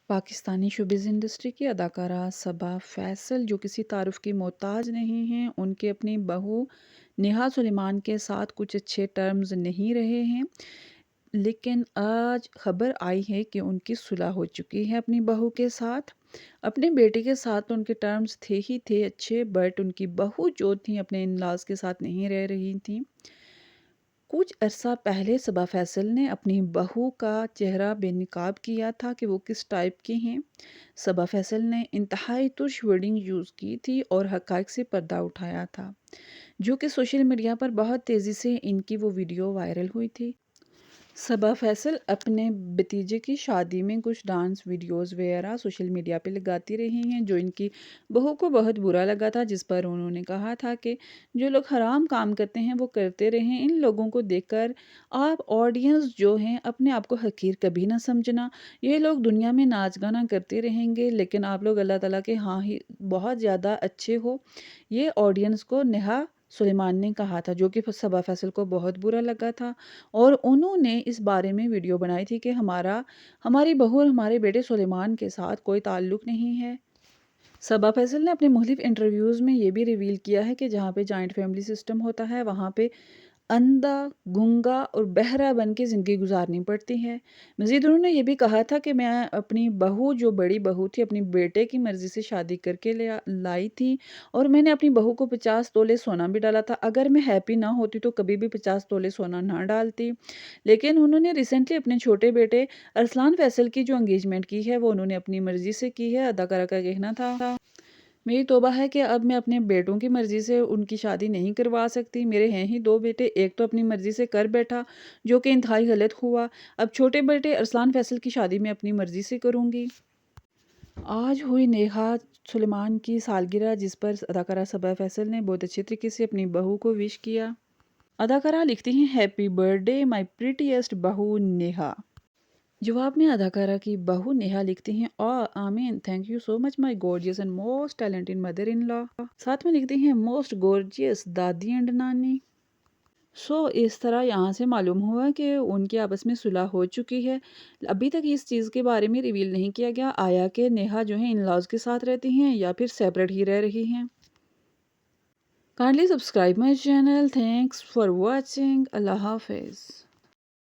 Pakistani showbiz industry کی اداکارہ صبا فیصل جو کسی تعارف کی محتاج نہیں ہیں، ان کے اپنی بہو نیہا سلیمان کے ساتھ کچھ اچھے ٹرمز نہیں رہے ہیں، لیکن آج خبر آئی ہے کہ ان کی صلح ہو چکی ہے اپنی بہو کے ساتھ۔ اپنے بیٹے کے ساتھ تو ان کے ٹرمز تھے ہی تھے اچھے، بٹ ان کی بہو جو تھیں اپنے ان لاز کے ساتھ نہیں رہ رہی تھیں۔ کچھ عرصہ پہلے صبا فیصل نے اپنی بہو کا چہرہ بے نقاب کیا تھا کہ وہ کس ٹائپ کی ہیں۔ صبا فیصل نے انتہائی ترش ورڈنگ یوز کی تھی اور حقائق سے پردہ اٹھایا تھا، جو کہ سوشل میڈیا پر بہت تیزی سے ان کی وہ ویڈیو وائرل ہوئی تھی۔ صبا فیصل اپنے بھتیجے کی شادی میں کچھ ڈانس ویڈیوز وغیرہ سوشل میڈیا پہ لگاتی رہی ہیں، جو ان کی بہو کو بہت برا لگا تھا، جس پر انہوں نے کہا تھا کہ جو لوگ حرام کام کرتے ہیں وہ کرتے رہیں، ان لوگوں کو دیکھ کر آپ آڈینس جو ہیں اپنے آپ کو حقیر کبھی نہ سمجھنا، یہ لوگ دنیا میں ناچ گانا کرتے رہیں گے لیکن آپ لوگ اللہ تعالیٰ کے ہاں ہی بہت زیادہ اچھے ہو، یہ آڈینس کو نیہا سلیمان نے کہا تھا، جو کہ صبا فیصل کو بہت برا لگا تھا، اور انہوں نے اس بارے میں ویڈیو بنائی تھی کہ ہماری بہو اور ہمارے بیٹے سلیمان کے ساتھ کوئی تعلق نہیں ہے۔ صبا فیصل نے اپنے مختلف انٹرویوز میں یہ بھی ریویل کیا ہے کہ جہاں پہ جوائنٹ فیملی سسٹم ہوتا ہے وہاں پہ اندھا، گونگا اور بہرا بن کے زندگی گزارنی پڑتی ہے۔ مزید انہوں نے یہ بھی کہا تھا کہ میں اپنی بہو جو بڑی بہو تھی اپنی بیٹے کی مرضی سے شادی کر کے لائی تھی، اور میں نے اپنی بہو کو 50 تولے سونا بھی ڈالا تھا، اگر میں ہیپی نہ ہوتی تو کبھی بھی 50 تولے سونا نہ ڈالتی۔ لیکن انہوں نے ریسنٹلی اپنے چھوٹے بیٹے ارسلان فیصل کی جو انگیجمنٹ کی ہے وہ انہوں نے اپنی مرضی سے کی ہے۔ اداکارہ کا کہنا تھا، میری توبہ ہے کہ اب میں اپنے بیٹوں کی مرضی سے ان کی شادی نہیں کروا سکتی، میرے ہیں ہی 2 بیٹے، ایک تو اپنی مرضی سے کر بیٹھا جو کہ انتہائی غلط ہوا، اب چھوٹے بیٹے ارسلان فیصل کی شادی میں اپنی مرضی سے کروں گی۔ آج ہوئی نیہا سلیمان کی سالگرہ، جس پر اداکارہ صبا فیصل نے بہت اچھے طریقے سے اپنی بہو کو وش کیا۔ اداکارہ لکھتی ہیں ہیپی برتھ ڈے مائی پریٹیسٹ بہو نیہا۔ جواب میں اداکارہ کی بہو نیہا لکھتی ہیں آمین thank you so much my gorgeous and most talented mother in law. ساتھ میں لکھتی ہیں موسٹ گورجیس دادی اینڈ نانی۔ اس طرح یہاں سے معلوم ہوا کہ ان کی آپس میں صلح ہو چکی ہے۔ ابھی تک اس چیز کے بارے میں ریویل نہیں کیا گیا آیا کہ نیہا جو ہیں ان لاز کے ساتھ رہتی ہیں یا پھر سیپریٹ ہی رہ رہی ہیں۔ Kindly subscribe my channel, thanks for watching, اللہ حافظ۔